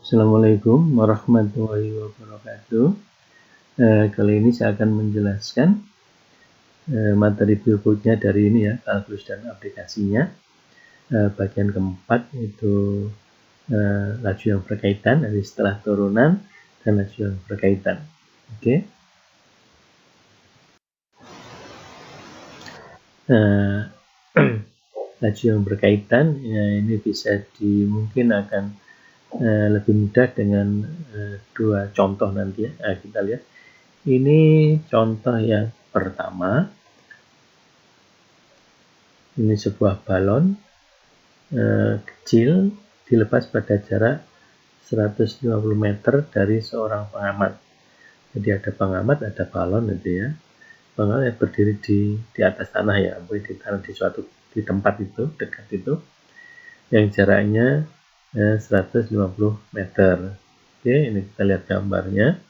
Assalamualaikum warahmatullahi wabarakatuh. Kali ini saya akan menjelaskan materi berikutnya dari ini ya, kalkulus dan aplikasinya. Bagian keempat yaitu laju yang berkaitan, dari setelah turunan dan laju yang berkaitan. Oke. Laju yang berkaitan ya, ini bisa mungkin akan lebih mudah dengan dua contoh nanti ya. Kita lihat. Ini contoh yang pertama. Ini sebuah balon kecil dilepas pada jarak 150 meter dari seorang pengamat. Jadi ada pengamat, ada balon gitu ya. Pengamat yang berdiri di atas tanah ya, ditaruh di tempat itu, dekat itu, yang jaraknya 150 meter. Oke, ini kita lihat gambarnya.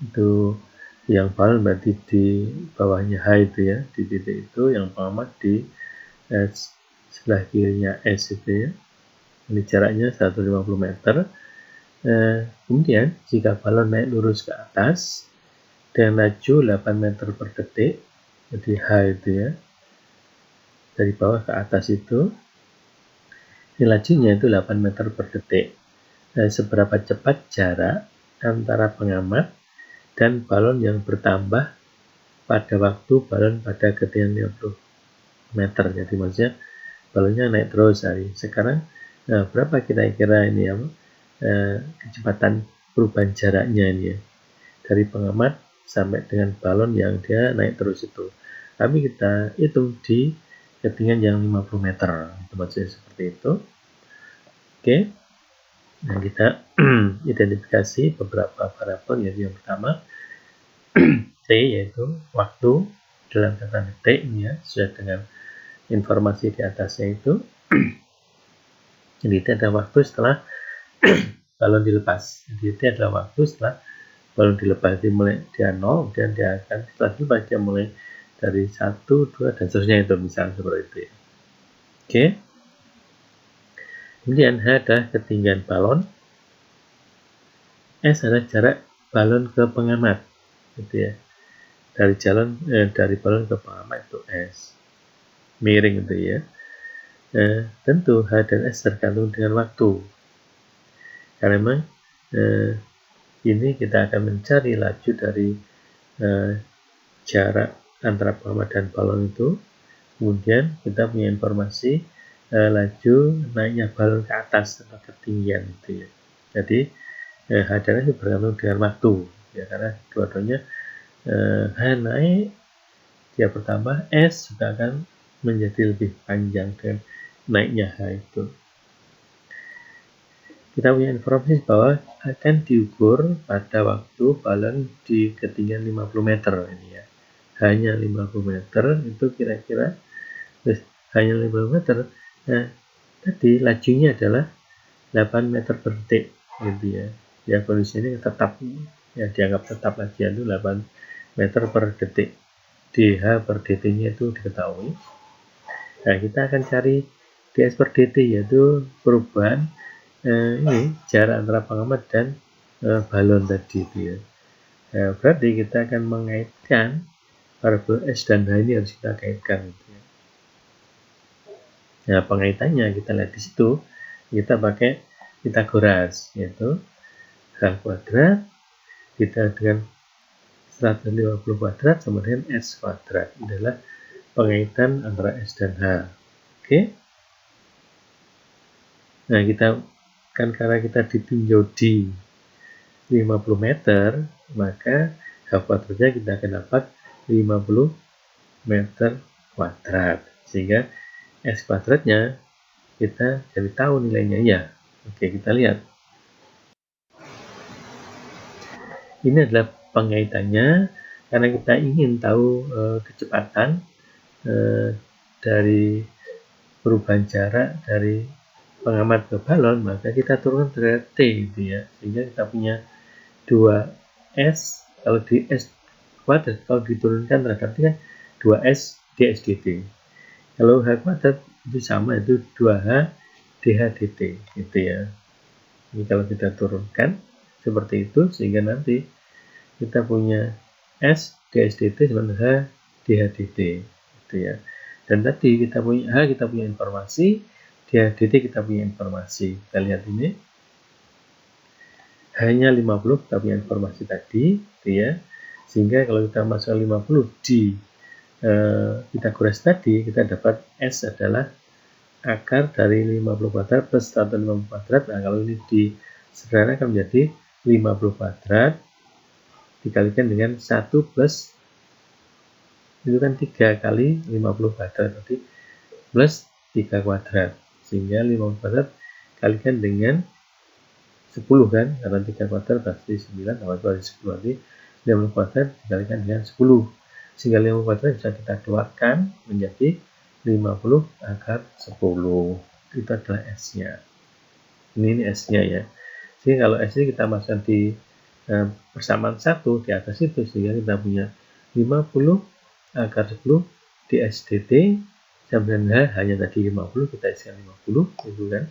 Itu yang balon berarti di bawahnya H itu ya, di titik itu, yang pengamat di sebelah kirinya S itu ya. Ini jaraknya 150 meter. Kemudian jika balon naik lurus ke atas dengan laju 8 meter per detik, jadi H itu ya, dari bawah ke atas itu, ini lajunya itu 8 meter per detik. Seberapa cepat jarak antara pengamat dan balon yang bertambah pada waktu balon pada ketinggian 50 meter. Jadi maksudnya balonnya naik terus hari. Sekarang berapa kira-kira ini ya kecepatan perubahan jaraknya ini ya, dari pengamat sampai dengan balon yang dia naik terus itu. Tapi kita hitung di ketinggian yang 50 meter. Itu maksudnya seperti itu. Oke. Nah, kita identifikasi beberapa variabel, yaitu yang pertama T, yaitu waktu dalam kata detik ini ya, sesuai dengan informasi di atasnya itu. Jadi itu adalah waktu setelah balon dilepas. Jadi itu adalah waktu setelah balon dilepas. Jadi mulai dia 0, dan dia akan setelah dilepas dia mulai dari 1, 2, dan seterusnya itu, misalnya seperti itu ya. Oke. Kemudian H adalah ketinggian balon. S adalah jarak balon ke pengamat, gitu ya. Dari balon ke pengamat itu S. Miring itu ya. Tentu H dan S tergantung dengan waktu. Karena memang ini kita akan mencari laju dari jarak antara pengamat dan balon itu. Kemudian kita punya informasi laju naiknya balon ke atas atau ketinggian itu ya. Jadi H dan S bergantung dengan waktu ya, karena dua-duanya H naik dia bertambah, S juga akan menjadi lebih panjang dengan naiknya H itu. Kita punya informasi bahwa akan diukur pada waktu balon di ketinggian 50 meter ini ya. Hanya 50 meter itu kira-kira hanya 50 meter. Nah, tadi lajunya adalah 8 meter per detik gitu ya. Ya, kondisi ini tetap ya, dianggap tetap lajunya itu 8 meter per detik. dH per dt-nya itu diketahui. Nah, kita akan cari ds per dt, yaitu perubahan ini jarak antara pengamat dan balon tadi itu ya. Nah, berarti kita akan mengaitkan variabel S dan H ini, harus kita kaitkan gitu ya. Nah, pengaitannya kita lihat di situ, kita pakai Pythagoras, yaitu H kuadrat kita dengan 150 kuadrat sama dengan S kuadrat. Ini adalah pengaitan antara S dan H. Oke. Nah, kita kan karena kita ditinjau di 50 meter, maka H kuadratnya kita akan dapat 50 meter kuadrat. Sehingga S kuadratnya kita jadi tahu nilainya ya. Oke, kita lihat. Ini adalah pengaitannya, karena kita ingin tahu kecepatan dari perubahan jarak dari pengamat ke balon, maka kita turunkan derajat T gitu ya, sehingga kita punya 2S. Kalau di S kuadrat, kalau diturunkan terhadap kan 2S ds dt. Kalau H kuadrat itu sama, itu 2H dHdt gitu ya. Ini kalau kita turunkan seperti itu, sehingga nanti kita punya S dSdt sama H dHdt gitu ya. Dan tadi kita punya H, kita punya informasi, dHdt kita punya informasi. Kita lihat ini, hanya 50 kita punya informasi tadi gitu ya. Sehingga kalau kita masukkan 50 di Pythagoras tadi, kita dapat S adalah akar dari 50 kuadrat plus 150 kuadrat. Nah, kalau ini disederhanakan menjadi 50 kuadrat dikalikan dengan 1 plus, itu kan 3 kali 50 kuadrat tadi, plus 3 kuadrat. Sehingga 50 kuadrat kalikan dengan 10 kan, karena 3 kuadrat pasti 9, tambah 2 10, berarti 50 kuadrat dikalikan dengan 10. Sehingga 50 kuadrat bisa kita keluarkan menjadi 50 akar 10. Itu adalah S-nya. Ini S-nya ya. Sehingga kalau S ini kita masukkan di persamaan 1 di atas itu, sehingga kita punya 50 akar 10 dSdt sama dengan H, hanya tadi 50, kita isikan 50 itu kan.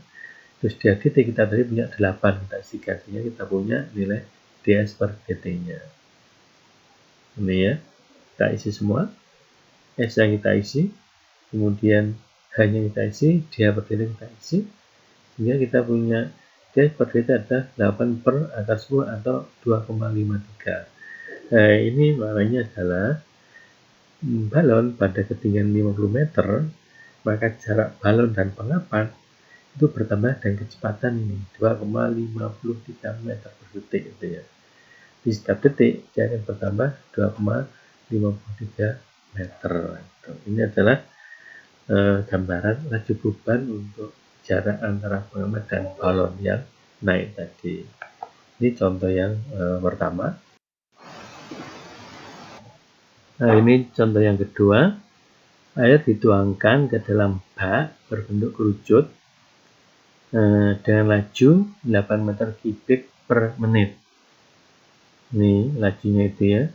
Terus dHdt kita tadi punya 8, kita isikan, sehingga kita punya nilai ds per dt-nya. Ini ya, kita isi semua, S yang kita isi, kemudian H-nya kita isi, dH per dt kita isi, sehingga kita punya ds per dt adalah 8 per akar 10 atau 2,53. Nah, ini maknanya adalah balon pada ketinggian 50 meter, maka jarak balon dan pengapan itu bertambah dengan kecepatan ini 2,53 meter per detik gitu ya. Di setiap detik dia akan bertambah 2,53 meter. Ini adalah gambaran laju beban untuk jarak antara pengamat dan balon yang naik tadi. Ini contoh yang pertama. Nah, ini contoh yang kedua. Air dituangkan ke dalam bak berbentuk kerucut dengan laju 8 meter kubik per menit. Ini lajunya itu ya.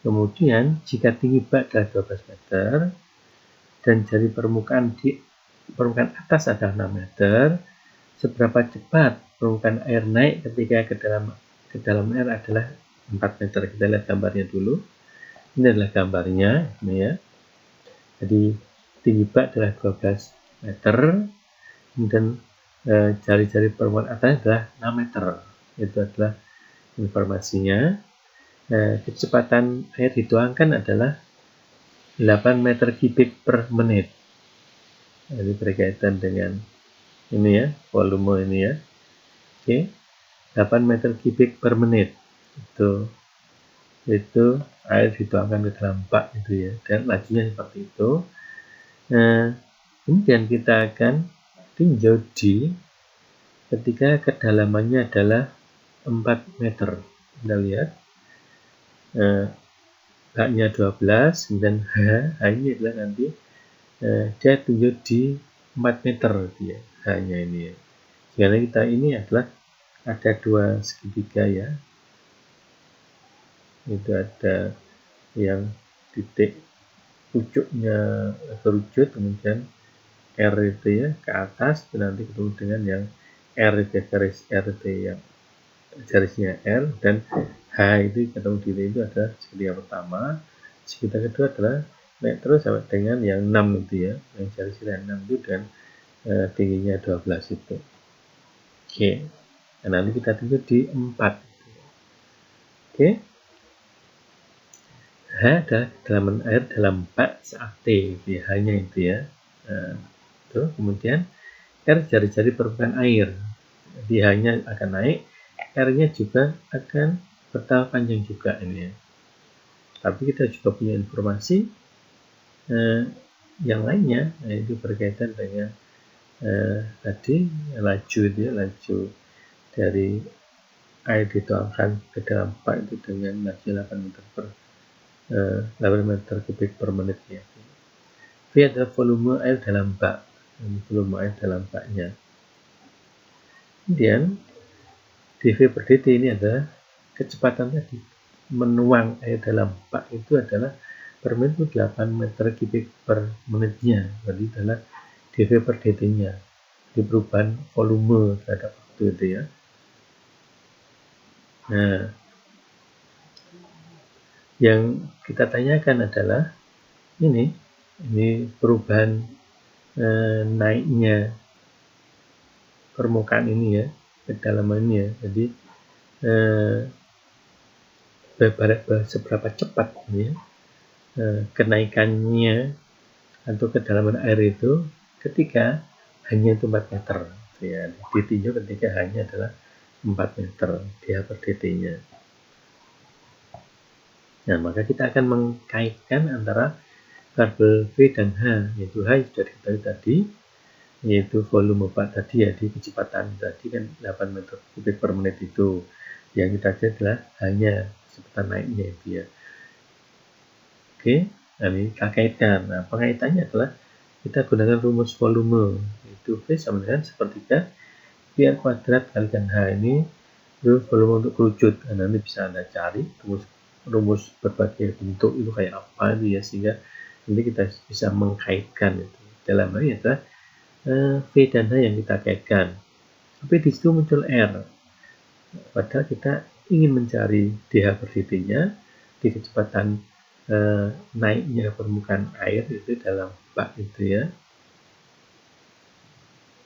Kemudian jika tinggi bak adalah 12 meter dan dari permukaan atas adalah 6 meter, seberapa cepat permukaan air naik ketika ke dalam air adalah 4 meter. Kita lihat gambarnya dulu. Ini adalah gambarnya, ini ya. Jadi tinggi bak adalah 12 meter, kemudian jari-jari permukaan atas adalah 6 meter. Itu adalah informasinya. Kecepatan air dituangkan adalah 8 meter kubik per menit. Ini berkaitan dengan ini ya, volume ini ya. Oke, 8 meter kubik per menit. Itu air dituangkan ke dalam bak itu ya, dan lajunya seperti itu. Kemudian kita akan tinjau di ketika kedalamannya adalah 4 meter. Kita lihat baknya 12, dan H ini adalah nanti dia tinjau di 4 meter dia, H-nya ini ya. Karena kita ini adalah ada dua segitiga ya. Itu ada yang titik pucuknya kerucut, kemudian R itu ya ke atas, nanti ketemu dengan yang R itu garis R itu yang garisnya R, dan H itu ketemu di itu ada segitiga pertama. Segitiga kedua adalah naik terus sampai dengan yang 6 itu ya, yang garisnya 6 itu dan tingginya 12 itu. Oke, nah, nanti kita tinjau di 4. Oke, H adalah kedalaman air dalam bak saat T, H-nya itu ya. Kemudian R jari-jari permukaan air, jadi H-nya akan naik, R-nya juga akan bertambah panjang juga ini ya. Tapi kita juga punya informasi yang lainnya, itu berkaitan dengan tadi laju itu ya, laju dari air dituangkan ke dalam bak itu dengan laju 8 meter kubik per menit ya. V adalah volume air dalam bak, volume air dalam baknya. Kemudian dV per dt ini adalah kecepatan tadi menuang air dalam bak itu adalah per menit 8 meter kubik per menitnya, berarti adalah dV per dt-nya, di perubahan volume terhadap waktu itu ya. Nah, yang kita tanyakan adalah ini perubahan naiknya permukaan ini ya, kedalaman ini ya. Jadi seberapa cepat ini ya, kenaikannya atau kedalaman air itu ketika hanya itu 4 meter ya, ditinjau ketika hanya adalah 4 meter dH per dt-nya. Nah, maka kita akan mengkaitkan antara variabel V dan H, yaitu H sudah diketahui tadi, yaitu volume Pak tadi ya, di kecepatan tadi kan 8 meter kubik per menit itu. Yang kita cari adalah hanya kecepatan naiknya itu ya. Oke, nah ini kita kaitkan. Nah, pengaitannya adalah kita gunakan rumus volume, itu V sama dengan sepertiga V kuadrat kalikan H. Ini volume untuk kerucut. Nah, nanti bisa Anda cari rumus berbagai bentuk itu kayak apa itu ya, sehingga nanti kita bisa mengkaitkan itu. Dalam hal ini adalah V dan H yang kita kaitkan. Tapi di situ muncul R. Padahal kita ingin mencari dH per dt-nya di kecepatan naiknya permukaan air itu dalam bak itu ya,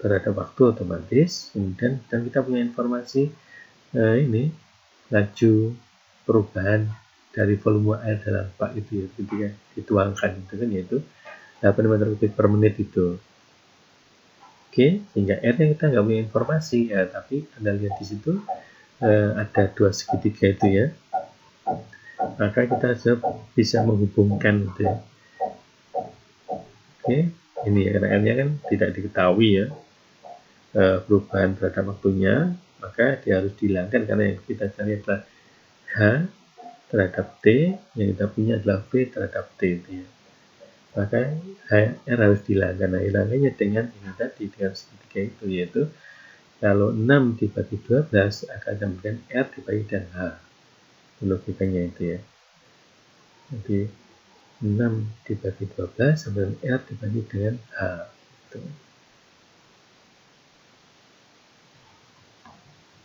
terhadap waktu otomatis. Kemudian dan kita punya informasi ini laju perubahan dari volume air dalam bak itu ya, ketika dituangkan itu kan, yaitu 8 meter kubik per menit itu. Oke, sehingga R yang kita nggak punya informasi ya, tapi Anda lihat di situ ada dua segitiga itu ya, maka kita bisa menghubungkan itu ya. Oke, ini ya, karena R-nya kan tidak diketahui ya perubahan terhadap waktunya, maka dia harus dihilangkan karena yang kita cari adalah H terhadap T, yang kita punya adalah V terhadap T itu ya. Maka R harus dihilangkan. Nah, hilangannya dengan ini tadi, dengan segitiga itu, yaitu kalau 6 dibagi 12 akan sama dengan R dibagi dengan H. Logikanya itu ya. Jadi 6 dibagi 12 sama dengan R dibagi dengan H. Itu.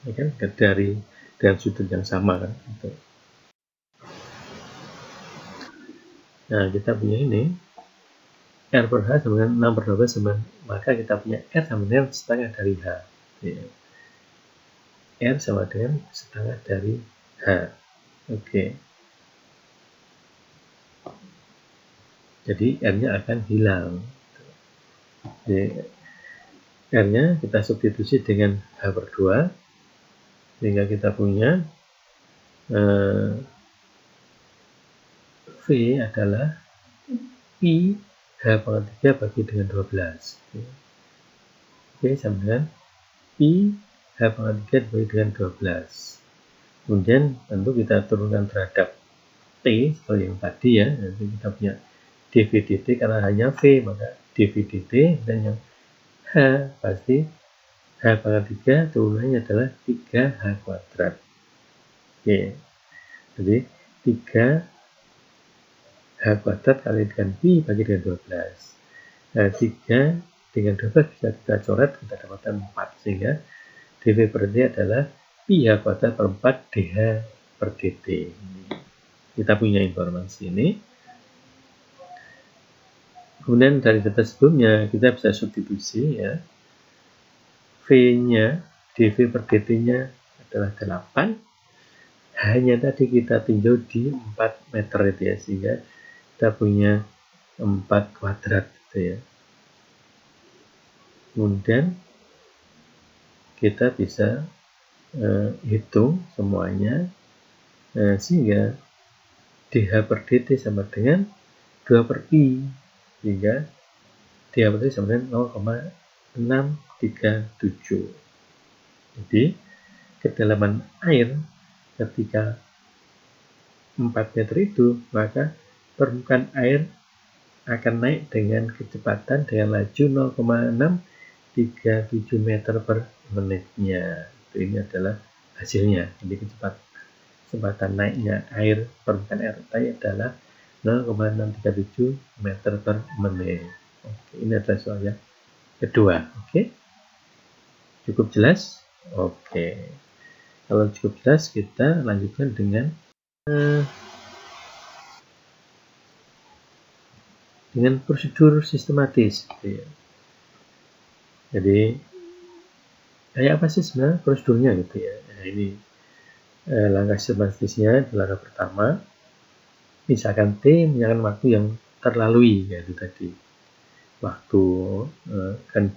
Ini kan dari sudut yang sama kan. Itu. Nah, kita punya ini R per H sama dengan 6 per 12 sama, maka kita punya R sama dengan setengah dari H. Ya. R sama dengan setengah dari H. Oke. Jadi R-nya akan hilang. Jadi R-nya kita substitusi dengan H per 2, sehingga kita punya V adalah Pi H pangkat 3 bagi dengan 12. V sama dengan Pi H pangkat 3 bagi dengan 12. Kemudian tentu kita turunkan terhadap T seperti yang tadi ya. Nanti kita punya dV dt, karena hanya V maka dV dt, dan yang H pasti H pangkat 3 turunannya adalah 3H kuadrat. Oke, jadi 3H kuadrat kali dengan Pi bagi dengan 12. Nah, 3 dengan 12 bisa kita coret, kita dapatkan 4, sehingga dV per dt adalah Pi H kuadrat per 4 dH per dt. Kita punya informasi ini. Kemudian dari data sebelumnya kita bisa substitusi ya. V-nya, dV per dt-nya adalah 8. Hanya tadi kita tinjau di 4 meter itu ya, sehingga kita punya 4 kuadrat gitu ya. Kemudian kita bisa hitung semuanya, sehingga dH per dt sama dengan 2 per Pi, sehingga dH per dt sama dengan 0,637. Jadi kedalaman air ketika 4 meter itu, maka permukaan air akan naik dengan kecepatan dengan laju 0,637 meter per menitnya. Ini adalah hasilnya. Jadi kecepatan naiknya air permukaan air tadi adalah 0,637 meter per menit. Oke, ini adalah soalnya. kedua. Oke, cukup jelas? Oke, kalau cukup jelas kita lanjutkan dengan prosedur sistematis gitu ya. Jadi kayak apa sih sebenarnya prosedurnya gitu ya. Nah, ini langkah sistematisnya. Langkah pertama, misalkan T menyatakan waktu yang terlalui, yaitu tadi waktu kan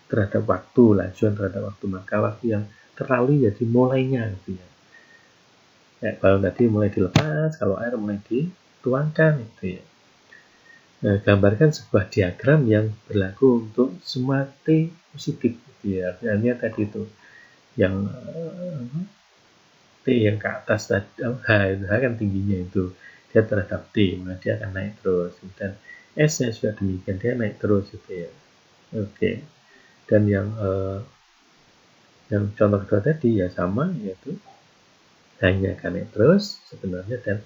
terhadap waktu, lajuan terhadap waktu, maka waktu yang terlalui jadi mulainya gitu ya. Kayak balon tadi mulai dilepas, kalau air mulai dituangkan gitu ya. Nah, gambarkan sebuah diagram yang berlaku untuk semua T positif gitu ya. Artinya tadi itu yang T yang ke atas tadi, H kan tingginya itu dia terhadap T, maka dia akan naik terus. Dan S-nya juga demikian, dia naik terus gitu ya. Oke. Dan yang contoh kedua tadi ya sama, yaitu hanya akan naik terus sebenarnya, dan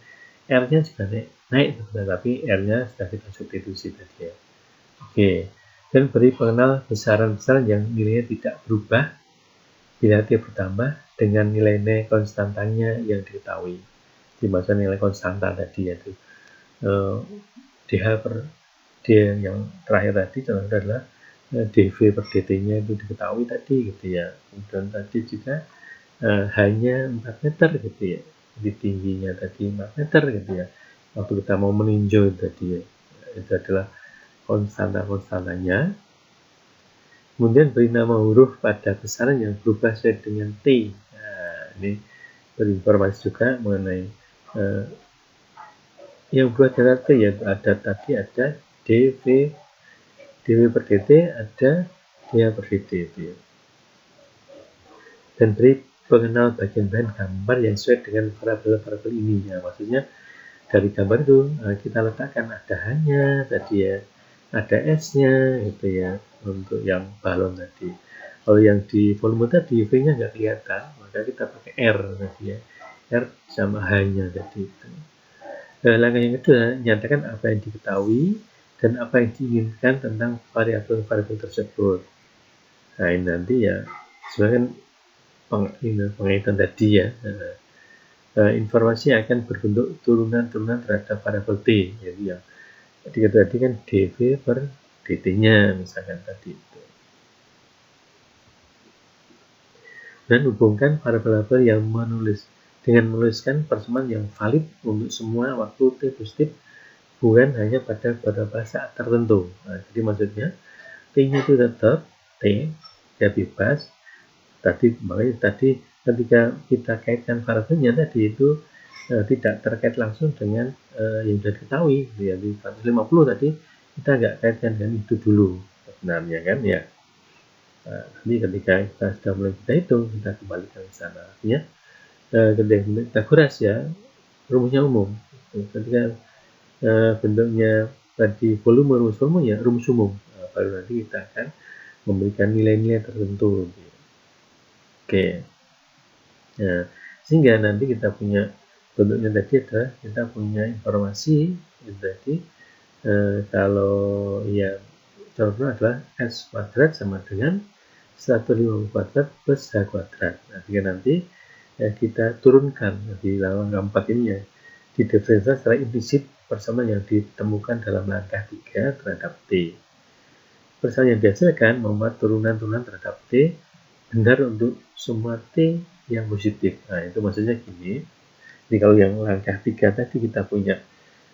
R-nya juga naik sebenarnya, tapi R-nya sudah kita substitusi tadi ya. Oke. Dan beri pengenal besaran-besaran yang nilainya tidak berubah bila T bertambah dengan nilai-nilai konstantanya yang diketahui. Dimaksud nilai konstanta tadi yaitu DH per D yang terakhir tadi contohnya adalah dV per dt-nya itu diketahui tadi gitu ya. Dan tadi juga hanya 4 meter gitu ya. Jadi tingginya tadi 4 meter gitu ya. Waktu kita mau meninjau tadi ya, itu adalah konstanta-konstantanya. Kemudian beri nama huruf pada besaran yang berubah sesuai dengan T. Nah, ini berinformasi juga mengenai yang berubah dengan T, yaitu ada dV per dt, ada dA per dt itu ya. Dan beri pengenal bagian-bagian gambar yang sesuai dengan variabel-variabel ini ya. Maksudnya dari gambar itu kita letakkan ada hanya tadi ya, ada S-nya gitu ya untuk yang balon tadi. Kalau yang di volume tadi V-nya nggak kelihatan, maka kita pakai R tadi ya. R sama H-nya tadi itu. Langkah yang kedua, nyatakan apa yang diketahui dan apa yang diinginkan tentang variabel-variabel tersebut. Nah, ini nanti ya sebenarnya pengaitan tadi ya. Informasi akan berbentuk turunan-turunan terhadap variabel T, jadi yang tadi kan dV per dt-nya misalkan tadi itu. Dan hubungkan variabel yang menuliskan persamaan yang valid untuk semua waktu T positif, bukan hanya pada beberapa saat tertentu. Nah, jadi maksudnya T-nya itu tetap T, dia bebas. Makanya tadi ketika kita kaitkan variabelnya tadi itu tidak terkait langsung dengan yang sudah diketahui. Ya, di 150 tadi kita nggak kaitkan dengan itu dulu sebenarnya kan ya. Nanti ketika kita sudah mulai kita hitung, kita kembalikan ke sana. Artinya ketika kita kuras ya, rumusnya umum. Ketika bentuknya tadi rumus volume ya rumus umum. Baru nanti kita akan memberikan nilai-nilai tertentu. Oke. Nah, sehingga nanti kita punya bentuknya tadi adalah kita punya informasi tadi kalau yang contohnya adalah S kuadrat sama dengan 150 kuadrat plus H kuadrat. Nah, jika nanti kita turunkan di langkah 4 ini ya, didiferensiasikan secara implisit persamaan yang ditemukan dalam langkah 3 terhadap T. Persamaan yang dihasilkan membuat turunan-turunan terhadap T benar untuk semua T yang positif. Nah, itu maksudnya gini. Jadi kalau yang langkah 3 tadi kita punya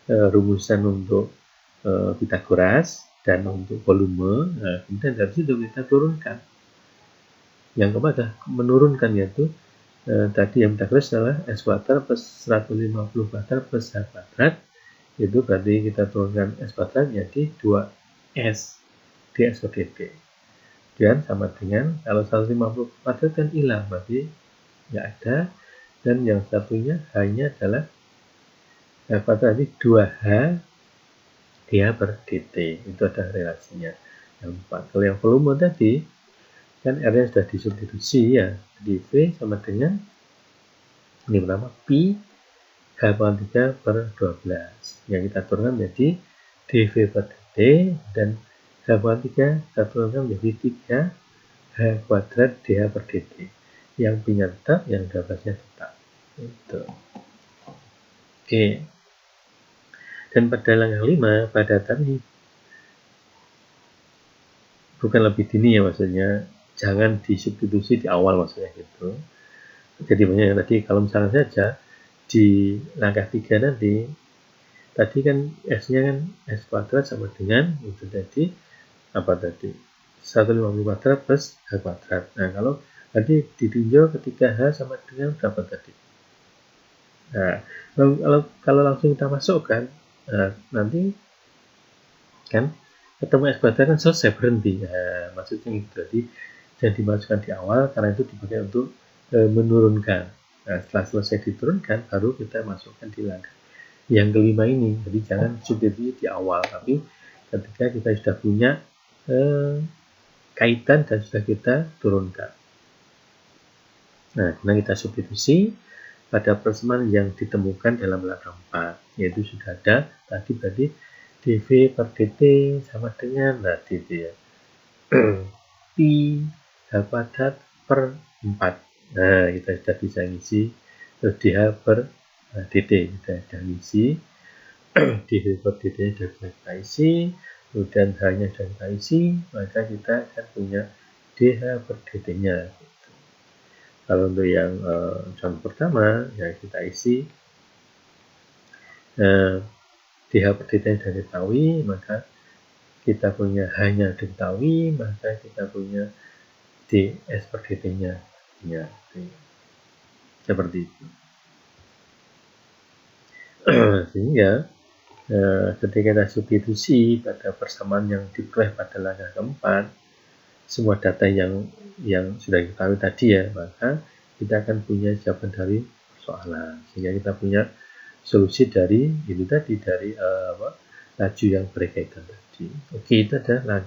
rumusan untuk Pythagoras dan untuk volume. Nah, kemudian dari situ kita turunkan. Yang keempat menurunkan, yaitu tadi yang Pythagoras adalah S kuadrat plus 150 kuadrat plus H kuadrat. Itu berarti kita turunkan S kuadrat jadi 2S dS per dt. Dan sama dengan kalau 150 kuadrat kan hilang, berarti nggak ada. Dan yang satunya hanya adalah H kuadrat, tadi 2H dA per dt. Itu ada relasinya. Yang 4. Kalau yang volume tadi kan R-nya sudah disubstitusi ya, dV sama dengan ini pertama pi H pangkat 3 per 12 yang kita turunkan menjadi dV per dt dan H kuadrat 3 kita turunkan menjadi 3 H kuadrat DH per DT. Yang punya tetap, yang 12-nya tetap. Itu. Oke. Dan pada langkah 5, pada tadi bukan lebih dini ya, maksudnya jangan disubstitusi di awal, maksudnya gitu. Jadi maksudnya tadi kalau misalnya saja di langkah 3 nanti tadi kan S-nya kan S kuadrat sama dengan itu tadi apa tadi 150 kuadrat plus H kuadrat. Nah kalau tadi ditinjau ketika H sama dengan berapa tadi. Nah kalau langsung kita masukkan, nah, nanti kan ketemu S kuadrat kan selesai, berhenti. Nah, maksudnya itu jadi jangan dimasukkan di awal karena itu dipakai untuk menurunkan. Nah, setelah selesai diturunkan baru kita masukkan di langkah yang kelima ini. Jadi jangan substitusi di awal, tapi ketika kita sudah punya kaitan dan sudah kita turunkan. Nah, karena kita substitusi pada persamaan yang ditemukan dalam langkah 4, yaitu sudah ada tadi berarti dV per dt sama dengan tadi ya pi H kuadrat per 4. Nah, kita sudah bisa ngisi dH per dt, kita sudah ngisi dV per dt sudah bisa kita isi, kemudian H-nya sudah kita isi, maka kita akan punya dH per dt-nya. Kalau untuk yang contoh pertama, ya kita isi dH per dt sudah diketahui, maka kita punya H-nya diketahui, maka kita punya ds per dt-nya. Ya, seperti itu. Sehingga ketika kita substitusi pada persamaan yang diperoleh pada langkah keempat, semua data yang sudah diketahui tadi ya, maka kita akan punya jawaban dari persoalan. Sehingga kita punya solusi dari itu tadi, dari laju yang berkaitan tadi. Oke, itu adalah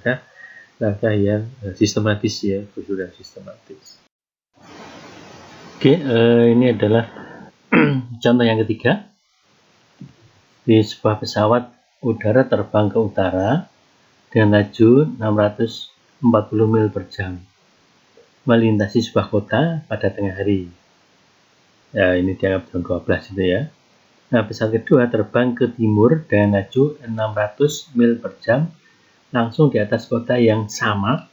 langkah yang sistematis ya, usul yang sistematis. Oke, ini adalah contoh yang ketiga. Di sebuah pesawat udara terbang ke utara dengan laju 640 mil per jam, melintasi sebuah kota pada tengah hari. Ya, ini dianggap jam 12 itu ya. Nah, pesawat kedua terbang ke timur dengan laju 600 mil per jam, langsung di atas kota yang sama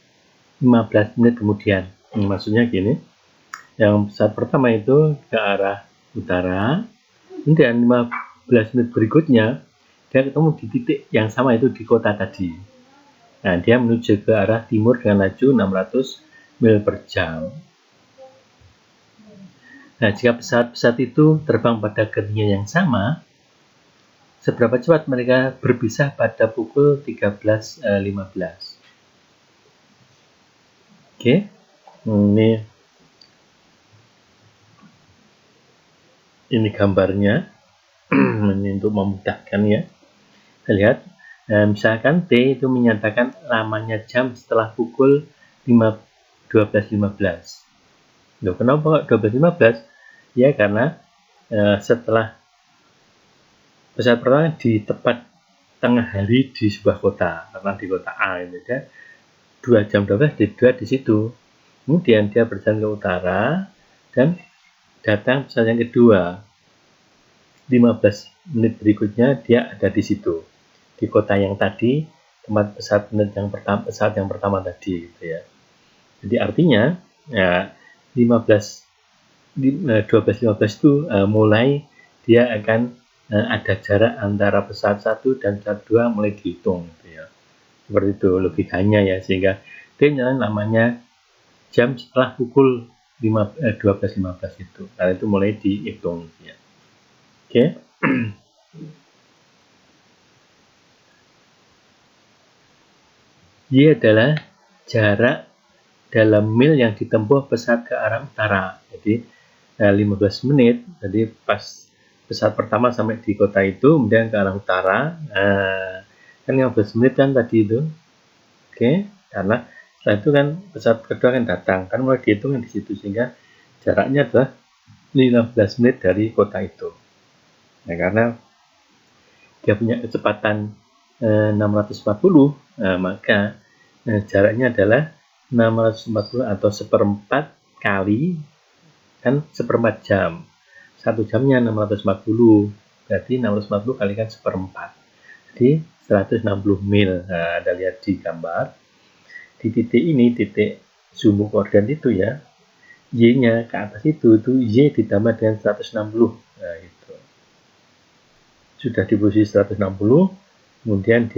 15 menit kemudian. Maksudnya gini, yang pesawat pertama itu ke arah utara, kemudian 15 menit berikutnya dia ketemu di titik yang sama itu di kota tadi. Nah, dia menuju ke arah timur dengan laju 600 mil per jam. Nah, jika pesawat-pesawat itu terbang pada ketinggian yang sama, seberapa cepat mereka berpisah pada pukul 13.15. Oke, ini gambarnya. Ini untuk memudahkan ya. Kita lihat, misalkan T itu menyatakan lamanya jam setelah pukul 12.15. Loh, kenapa kok 12.15? Ya karena setelah pesawat pertama di tepat tengah hari di sebuah kota, karena di kota A itu kan 2 jam 12 di 2 di situ. Kemudian dia berjalan ke utara dan datang pesawat yang kedua. 15 menit berikutnya dia ada di situ, di kota yang tadi, tempat pesawat yang pertama tadi gitu ya. Jadi artinya ya 12.15 itu mulai dia akan ada jarak antara pesawat 1 dan pesawat 2 mulai dihitung gitu ya. Seperti itu logikanya ya, sehingga dia namanya jam setelah pukul 12.15 itu, karena itu mulai dihitung gitu ya. Oke. Y adalah jarak dalam mil yang ditempuh pesawat ke arah utara. Jadi 15 menit. Jadi pas pesawat pertama sampai di kota itu, kemudian ke arah utara. Kan 15 menit kan tadi itu. Oke. Karena setelah itu kan pesawat kedua kan datang. Kan mulai dihitung di situ, sehingga jaraknya adalah 15 menit dari kota itu. Nah, karena dia punya kecepatan 640, maka jaraknya adalah 640 atau 1/4 kali, kan 1/4 jam. 1 jamnya 640, berarti 640 kalikan 1/4. Jadi 160 mil. Nah, Anda lihat di gambar. Di titik ini, titik sumbu koordinat itu ya, Y-nya ke atas itu Y ditambah dengan 160. Nah, itu. Sudah di posisi 160, kemudian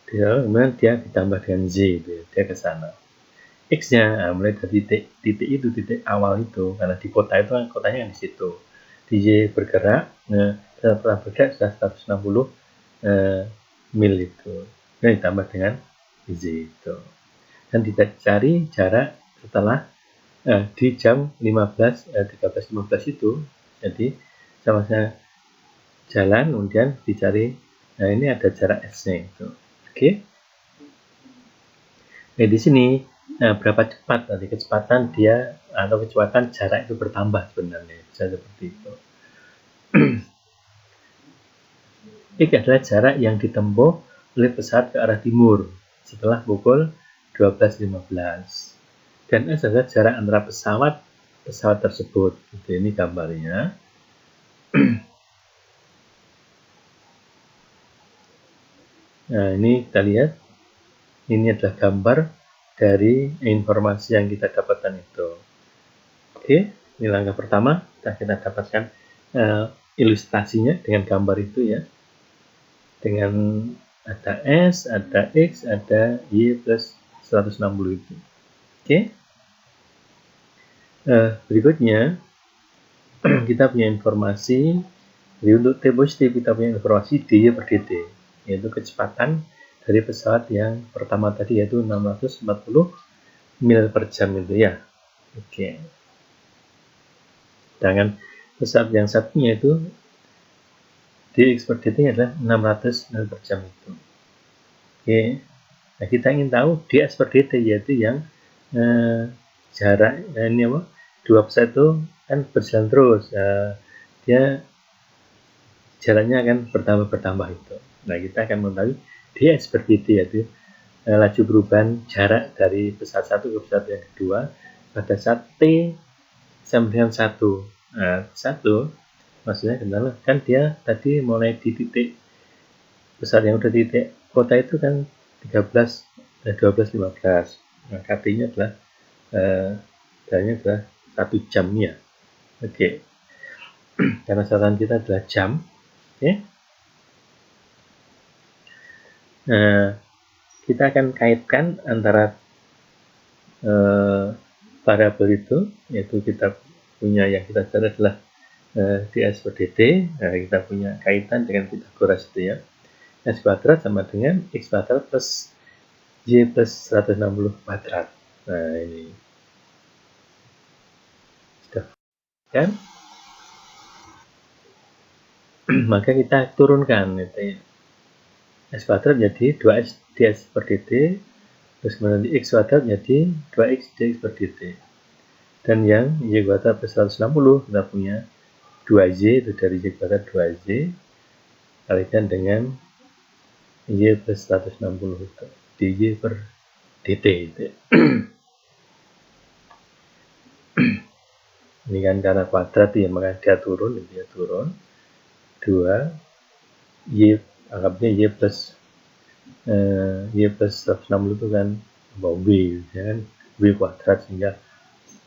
kemudian dia ditambah dengan Z, dia ke sana. X-nya mulai dari titik itu, titik awal itu, karena di kota itu kan kotanya di situ. Di Y bergerak, setelah bergerak sudah 160 mil itu, dan ditambah dengan Z itu. Dan dicari jarak setelah di jam 13.15 itu, jadi sama-sama jalan, kemudian dicari. Nah, ini ada jarak S-nya itu. Oke. Nah, di sini berapa cepat nanti kecepatan dia atau kecepatan jarak itu bertambah sebenarnya, bisa seperti itu. X adalah jarak yang ditempuh oleh pesawat ke arah timur setelah pukul 12.15, dan S adalah jarak antara pesawat tersebut. Ini gambarnya. Nah, ini kita lihat, ini adalah gambar dari informasi yang kita dapatkan itu. Oke, ini langkah pertama, kita dapatkan ilustrasinya dengan gambar itu ya, dengan ada S, ada X, ada Y plus 160 itu. Oke. Berikutnya kita punya informasi, jadi untuk T positif kita punya informasi dy per dt, yaitu kecepatan dari pesawat yang pertama tadi, yaitu 640 mil per jam itu ya. Oke. Sedangkan pesawat yang satunya itu dx per dt adalah 600 mil per jam itu. Oke. Nah, kita ingin tahu dx per dt, yaitu yang jarak ini apa? Dua pesawat itu kan berjalan terus. Dia jalannya akan bertambah itu. Nah, kita akan mengetahui dx per dt, yaitu laju perubahan jarak dari pesawat satu ke pesawat yang kedua pada saat t sama dengan 1. Nah, 1 maksudnya kan dia tadi mulai di titik pesawat yang udah di titik kota itu kan 12.15. Nah, KT-nya adalah adalah 1 jamnya. Oke. Karena sasaran kita adalah jam. Oke. Nah, kita akan kaitkan antara variabel itu, yaitu kita punya yang kita cari adalah dx per dt. Nah, kita punya kaitan dengan Pythagoras itu ya. S kuadrat sama dengan x kuadrat plus y plus 160 kuadrat. Nah, ini sudah kan? Maka kita turunkan itu ya. S kuadrat jadi 2x dx per dt, terus kemudian x kuadrat jadi 2x dx per dt. Dan yang y kuadrat plus 160 kita punya 2y, itu dari y kuadrat 2y kalikan dengan y plus 160 itu dy per dt itu. Ini kan karena kuadrat ya, maka dia turun 2 y, anggapnya y plus 160 itu kan w ya kan, w kuadrat, sehingga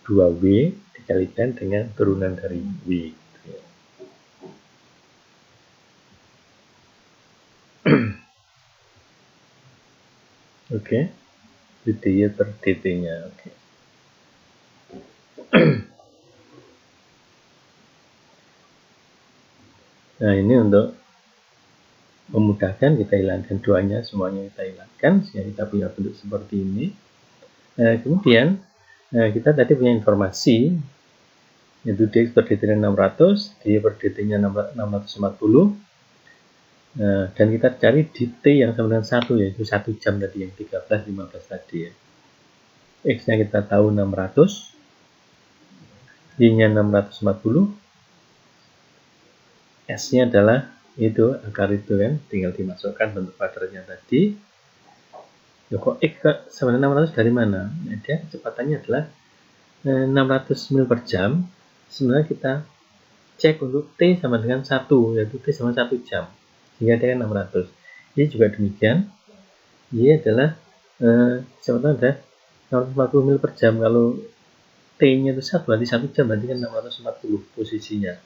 2w dikalikan dengan turunan dari w. Oke, dy per dt-nya. Oke. Nah, ini untuk memudahkan, kita hilangkan duanya, semuanya kita hilangkan sehingga kita punya bentuk seperti ini. Kemudian kita tadi punya informasi, yaitu dx per dt nya 600, dy per dt nya 640, dan kita cari di t yang sama dengan 1, yaitu 1 jam tadi, yang 13.15 tadi ya. X nya kita tahu 600, Y nya 640, S nya adalah itu akar itu kan tinggal dimasukkan bentuk patternnya tadi. Kok X sama 600 dari mana? Nah, dia kecepatannya adalah 600 mil per jam. Sebenarnya kita cek untuk T sama dengan 1, yaitu T sama 1 jam, sehingga dia kan 600. Ini juga demikian, Y adalah kecepatan ada 640 mil per jam. Kalau T nya itu 1, berarti 1 jam, berarti kan 640 posisinya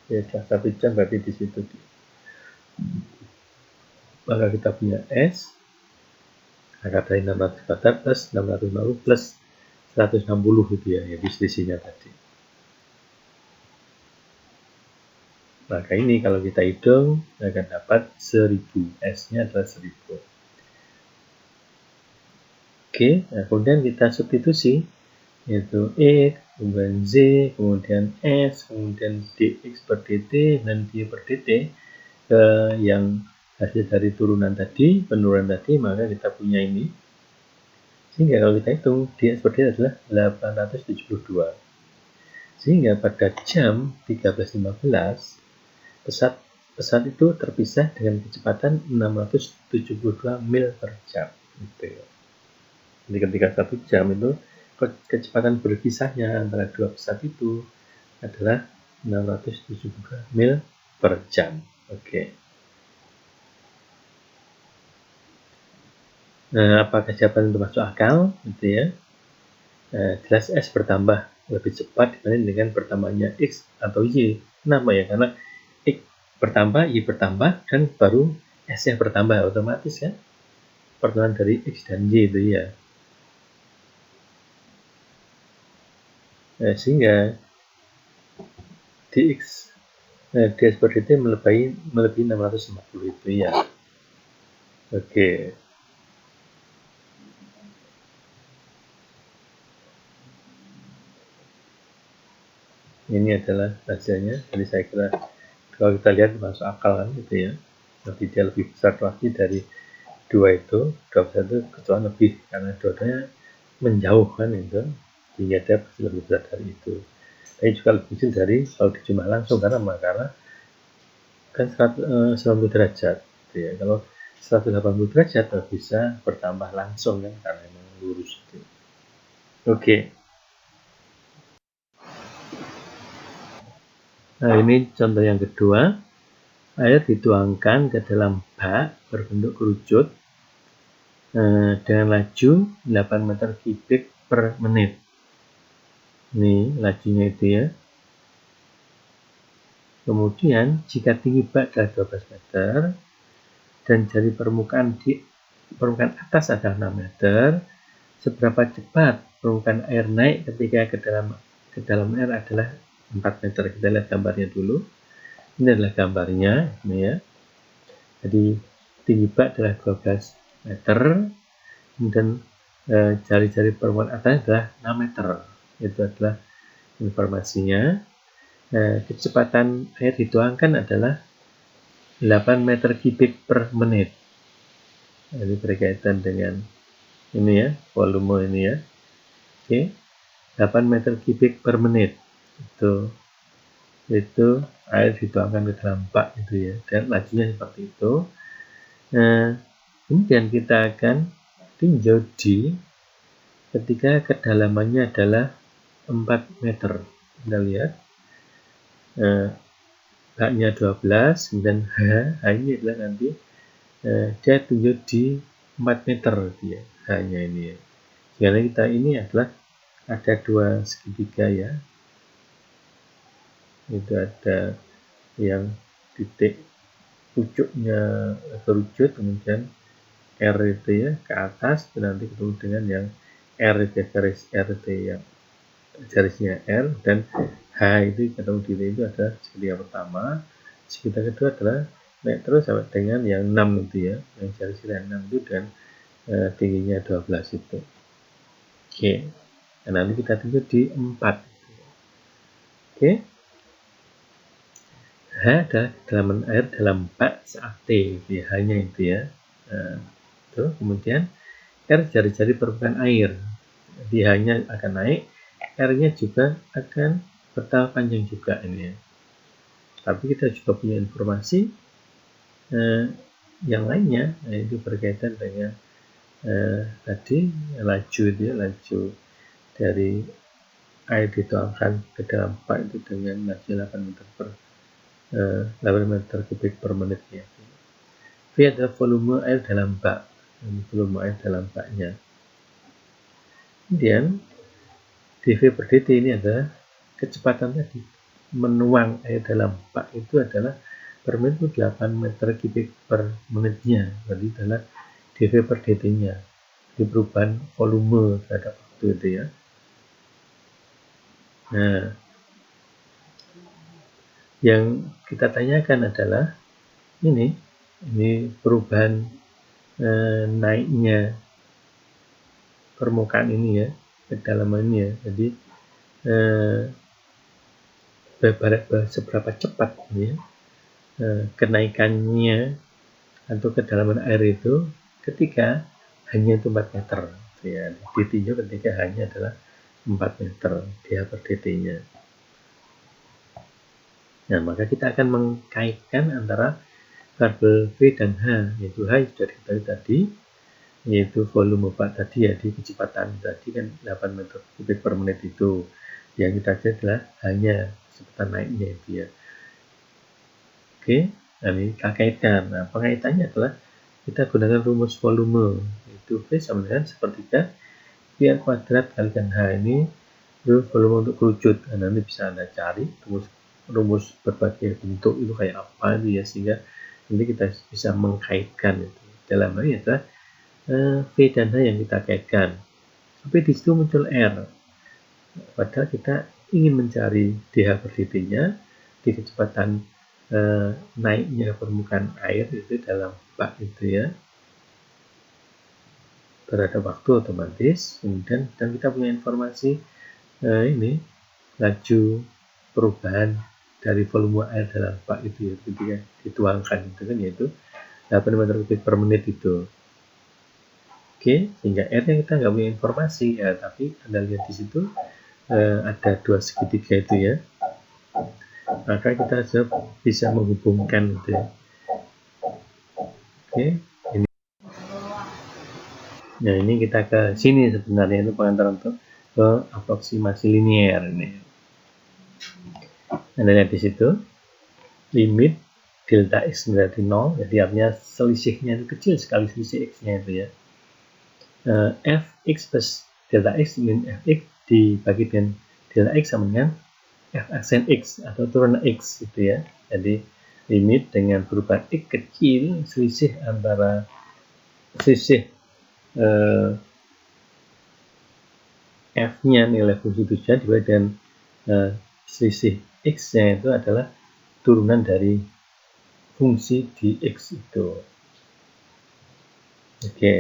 ya, 1 jam berarti di situ. Maka kita punya S akar dari 600 plus 650 plus 160 gitu ya, jadi selisihnya tadi. Maka ini kalau kita hitung akan dapat 1000, S-nya adalah 1000. Oke, nah kemudian kita substitusi, yaitu X, kemudian Z, kemudian S, kemudian dx per dt dan dy per dt ke yang hasil dari turunan tadi, penurunan tadi, maka kita punya ini. Sehingga kalau kita hitung, dx per dt adalah 872. Sehingga pada jam 13.15, pesat itu terpisah dengan kecepatan 672 mil per jam. Gitu. Jadi ketika 1 jam itu, kecepatan berpisahnya antara dua pesat itu adalah 672 mil per jam. Oke. Nah, apakah jawaban itu masuk akal? Gitu ya. Jelas S bertambah lebih cepat dibanding dengan bertambahnya X atau Y. Kenapa ya? Karena X bertambah, Y bertambah, dan baru S-nya bertambah otomatis ya. Pertemuan dari X dan Y itu ya. Sehingga dx per dt melebihi 650 itu ya. Oke. Ini adalah hasilnya. Jadi saya kira kalau kita lihat masuk akal kan gitu ya. Tapi dia lebih besar lagi dari dua itu, kecuali lebih karena dua-duanya menjauh kan itu, sehingga dia pasti lebih besar dari itu. Tapi juga lebih kecil dari kalau dijumlah langsung karena kan 90 derajat gitu ya. Kalau 180 derajat bisa bertambah langsung kan karena memang lurus itu. Oke. Nah, ini contoh yang kedua. Air dituangkan ke dalam bak berbentuk kerucut dengan laju 8 meter kubik per menit. Ini lajunya itu ya. Kemudian jika tinggi bak adalah 12 meter dan dari permukaan atas adalah 6 meter, seberapa cepat permukaan air naik ketika ke dalam air adalah 4 meter. Kita lihat gambarnya dulu. Ini adalah gambarnya, ini ya. Jadi tinggi bak adalah 12 meter, dan jari-jari permukaan atasnya adalah 6 meter. Itu adalah informasinya. Kecepatan air dituangkan adalah 8 meter kubik per menit. Jadi berkaitan dengan ini ya, volume ini ya. Oke, 8 meter kubik per menit. Itu air dituangkan ke dalam bak itu ya, dan lajunya seperti itu. Kemudian kita akan tinjau D ketika kedalamannya adalah 4 meter. Kita lihat baknya 12, kemudian H ini adalah nanti dia tunjuk di 4 meter dia, H-nya ini ya. Karena kita ini adalah ada dua segitiga ya. Itu ada yang titik pucuknya kerucut, kemudian R itu ya ke atas, dan nanti ketemu dengan yang R itu ya, garis R itu yang garisnya R, dan H itu ketemu di itu ada segitiga pertama. Segitiga kedua adalah naik terus sampai dengan yang 6 itu ya, yang garis 6 itu, dan tingginya 12 itu. Oke, nah, nanti kita tunjuk di 4. Oke, H adalah kedalaman air dalam bak saat T, ya, hanya itu ya. Itu kemudian R jari-jari permukaan air, jadi hanya akan naik, R-nya juga akan bertambah panjang juga ini ya. tapi kita juga punya informasi yang lainnya, yaitu berkaitan dengan tadi laju dari air dituangkan ke dalam bak itu dengan laju 8 meter kubik per menitnya. V adalah volume air dalam bak, volume air dalam baknya. Kemudian dV per dt ini adalah kecepatan tadi menuang air dalam bak itu adalah per menit 8 meter kubik per menitnya, berarti adalah dV per dt nya, di perubahan volume terhadap waktu itu ya. Nah, yang kita tanyakan adalah ini perubahan naiknya permukaan ini ya, kedalamannya. Jadi seberapa cepat ya kenaikannya atau kedalaman air itu ketika hanya itu 4 meter ya, ditinjau ketika hanya adalah 4 meter dia per dt-nya. Nah, maka kita akan mengkaitkan antara variabel V dan H, yaitu H sudah diketahui tadi, yaitu volume bak tadi ya, di kecepatan tadi kan 8 meter kubik per menit itu. Yang kita cari adalah hanya kecepatan naiknya itu ya. Oke, nah ini kita kaitkan. Nah, pengaitannya adalah kita gunakan rumus volume, itu V sama dengan sepertiga V kuadrat kalikan H. Ini volume untuk kerucut. Nah, nanti bisa Anda cari rumus berbagai bentuk itu kayak apa itu ya, sehingga nanti kita bisa mengkaitkan itu. Dalam hal ini adalah V dan H yang kita kaitkan. Tapi di situ muncul R. Padahal kita ingin mencari dH per dt-nya di kecepatan naiknya permukaan air itu dalam bak itu ya, terhadap waktu otomatis. Kemudian dan kita punya informasi ini laju perubahan dari volume air dalam bak itu ya, ketika dituangkan itu kan, yaitu 8 meter kubik per menit itu. Oke, sehingga R yang kita nggak punya informasi ya, tapi Anda lihat di situ ada dua segitiga itu ya, maka kita bisa menghubungkan gitu ya. Oke, ini. Nah, ini kita ke sini sebenarnya, itu pengantar untuk ke aproksimasi linier ini. Anda lihat di situ limit delta x menjadi 0, jadi artinya selisihnya itu kecil sekali, selisih x-nya itu ya. Fx plus delta x min fx dibagi dengan delta x sama dengan f aksen x atau turunan x gitu ya. Jadi limit dengan perubahan x kecil, selisih f-nya nilai fungsi tujuan dibagi dengan selisih x-nya itu adalah turunan dari fungsi dx itu. Oke.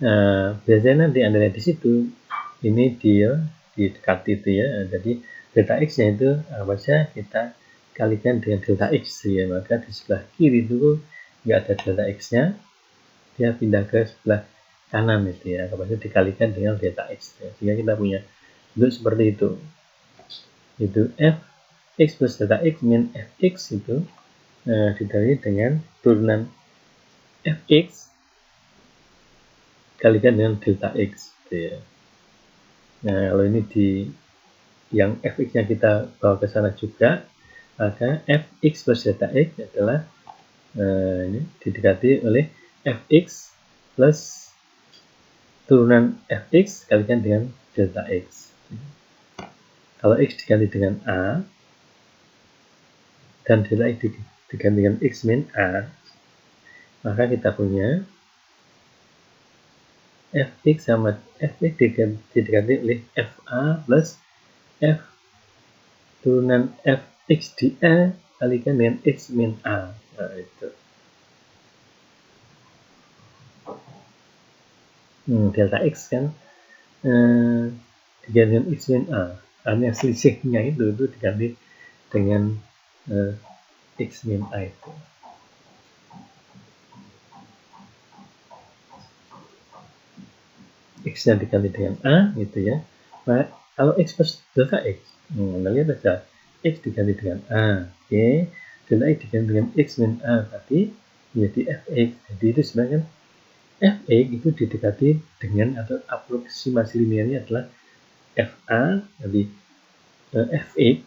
Nah, biasanya nanti Anda lihat di situ, ini dia didekati itu ya. Jadi delta x-nya itu apa saja kita kalikan dengan delta x ya, maka di sebelah kiri itu nggak ada delta x-nya, dia pindah ke sebelah kanan itu ya, apa saja dikalikan dengan delta x ya. Sehingga kita punya bentuk seperti itu f x plus delta x min fx itu dibagi dengan turunan fx kalikan dengan delta x gitu ya. Nah, kalau ini yang fx-nya kita bawa ke sana juga, maka fx plus delta x adalah ini didekati oleh fx plus turunan fx kalikan dengan delta x. Kalau x diganti dengan a dan delta x diganti dengan x min a, maka kita punya fx sama fx diganti oleh fa plus f turunan fx di a kalikan dengan x min a. Nah, itu delta x kan diganti dengan x min a, artinya selisihnya itu diganti dengan x min a itu. X-nya diganti dengan A gitu ya, maka Kalau X plus delta X, kita lihat aja, X diganti dengan A, oke, delta X diganti dengan X min A, berarti menjadi Fx. Jadi itu sebenarnya Fx itu didekati dengan atau aproksimasi linearnya adalah Fa, jadi Fx,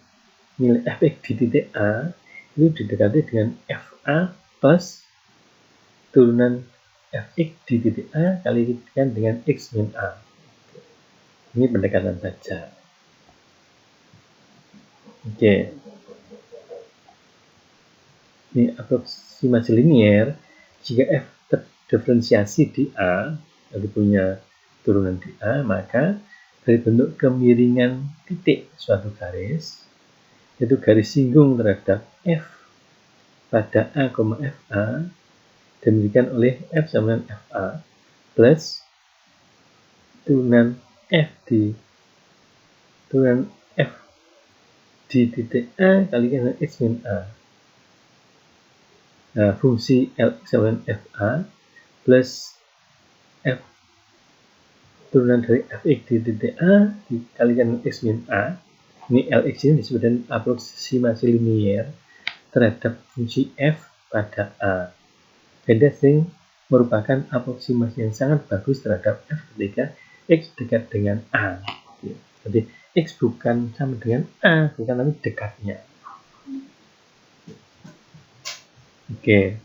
nilai Fx di titik A itu didekati dengan Fa plus turunan Fx di titik A kalikan dengan X min A. Ini pendekatan saja. Oke. Ini aproksimasi linear jika F terdiferensiasi di A, jadi punya turunan di A, maka dari bentuk kemiringan titik suatu garis, yaitu garis singgung terhadap F pada A, FA, diberikan oleh F sama dengan FA plus turunan F di titik A kalikan dengan X min A. Nah, fungsi Lx sama dengan FA plus F turunan dari Fx di titik A dikalikan dengan X min A. Ini Lx ini disebut dengan aproksimasi linear terhadap fungsi F pada A. Beda sing merupakan aproksimasi yang sangat bagus terhadap F ketika X dekat dengan A. Jadi X bukan sama dengan A, bukan tapi dekatnya. Oke.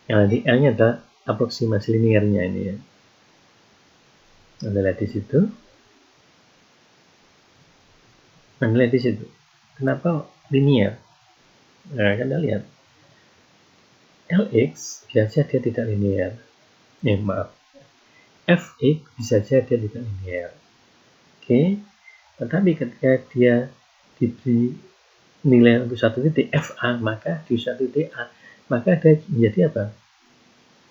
Yang nanti L-nya adalah aproksimasi linearnya ini ya. Anda lihat di situ. Anda lihat di situ. Kenapa linear? Nah, Anda lihat. Lx biasa dia tidak linear. Maaf. Fx bisa saja dia tidak linear. Oke. Tetapi ketika dia diberi nilai untuk satu titik FA, maka di satu titik A, maka dia menjadi apa?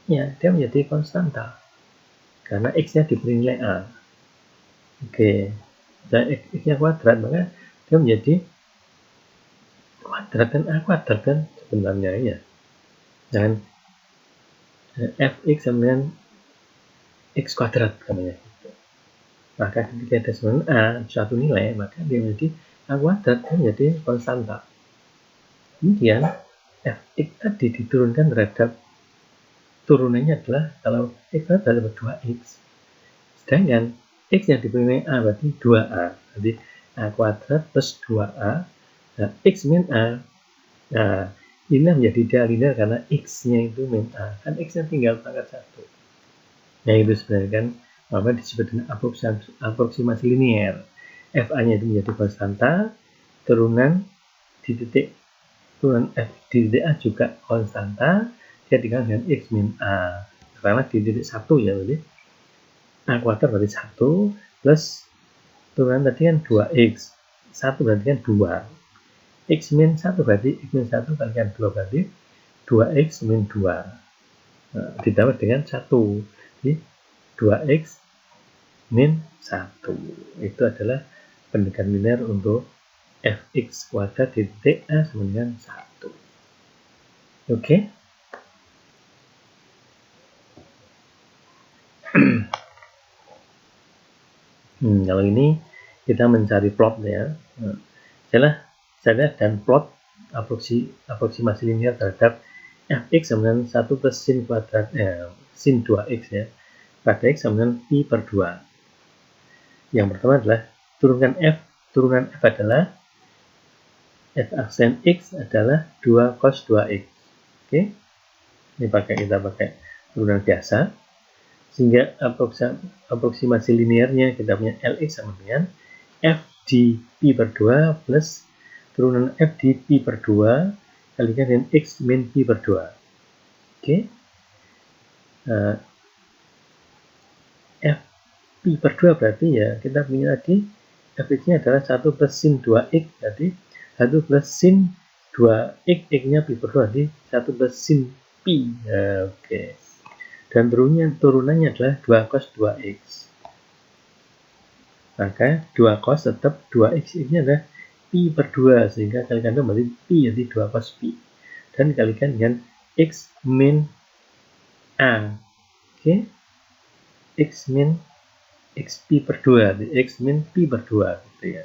Ya, dia menjadi konstanta. Karena X-nya diberi nilai A. Oke. Dan X-nya kuadrat, maka dia menjadi kuadrat dan A kuadrat kan sebenarnya ya. Dan Fx sama dengan X kuadrat namanya. Maka ketika ada sebenarnya A suatu nilai, maka dia menjadi A kuadrat, dia menjadi konstanta. Kemudian Fx tadi diturunkan terhadap turunannya adalah kalau X adalah 2X. Sedangkan X yang diberi A berarti 2A. Jadi A kuadrat plus 2A. Nah, X min A. Nah, ini menjadi dia linear karena X-nya itu min A. Kan X-nya tinggal pangkat 1. Nah, itu sebenarnya kan apa disebut dengan aproksimasi linear. FA-nya itu menjadi konstanta, turunan di titik turunan F di titik A juga konstanta, dia dikali dengan X min A. Karena di titik 1 ya, berarti A kuadrat berarti 1 plus turunan tadi kan 2X. 1 berarti kan 2. X min 1 berarti X min 1 kalikan 2 berarti 2X min 2. Nah, ditambah dengan 1. Jadi 2X min 1. Itu adalah pendekatan linear untuk Fx kuadrat di titik A sama dengan 1. Oke? Kalau ini kita mencari plot ya. Saya dan plot aproksimasi linear terhadap Fx sama dengan 1 plus sin kuadrat sin 2x ya pada x sama dengan pi per 2. Yang pertama adalah turunan F adalah F aksen X adalah 2 cos 2x. Oke. Ini kita pakai turunan biasa. Sehingga aproksimasi linearnya kita punya Lx sama dengan F di pi per 2 plus turunan F di pi per 2 kalikan dengan X min pi per 2. Oke. F pi per 2 berarti ya kita punya tadi Fx-nya adalah 1 plus sin 2x, jadi 1 plus sin 2x, x-nya pi per 2, jadi 1 plus sin pi. Oke. Dan turunannya adalah 2 cos 2x. Maka 2 cos tetap 2x, ini adalah pi per 2, sehingga kalikan berarti pi, jadi 2 cos pi. Dan dikalikan dengan x min A. Oke. X min X pi per 2, di X min pi per 2 gitu ya.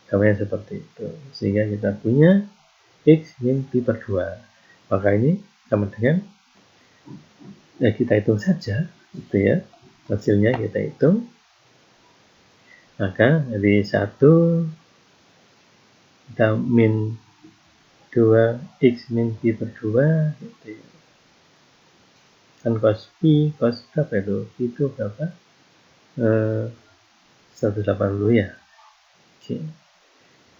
Gambarnya seperti itu. Sehingga kita punya X min pi per 2. Maka ini sama dengan ya kita hitung saja gitu ya. Hasilnya kita hitung. Maka dari 1 kita min 2 X min pi per 2 gitu ya. Kan cos pi, cos berapa itu? Pi itu berapa? 180 ya. Oke.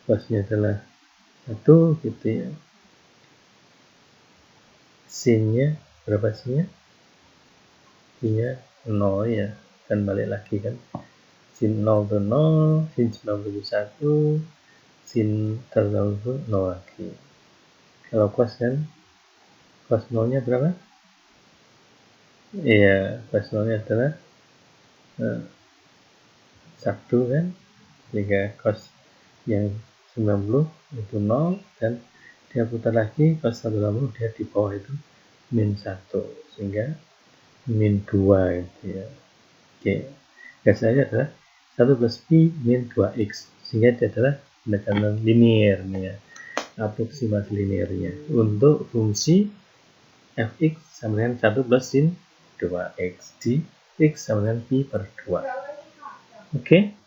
Cosnya adalah 1 gitu ya. Sinnya berapa sinnya? Sinnya 0 ya. Kan balik lagi kan. Sin 0 itu 0, sin 90 itu 1, sin 180 itu 0 lagi. Kalau cos kan, cos 0 nya berapa? Iya, cos 0 nya adalah 1 kan. Sehingga cos yang 90 itu 0 dan dia putar lagi cos 180 dia di bawah itu min 1 sehingga min 2 gitu ya. Oke, hasilnya adalah 1 plus pi min 2x sehingga dia adalah pendekatan linear nih ya, aproksimasi linearnya untuk fungsi fx sama dengan 1 plus sin 2x di x sama dengan pi per 2. Oke.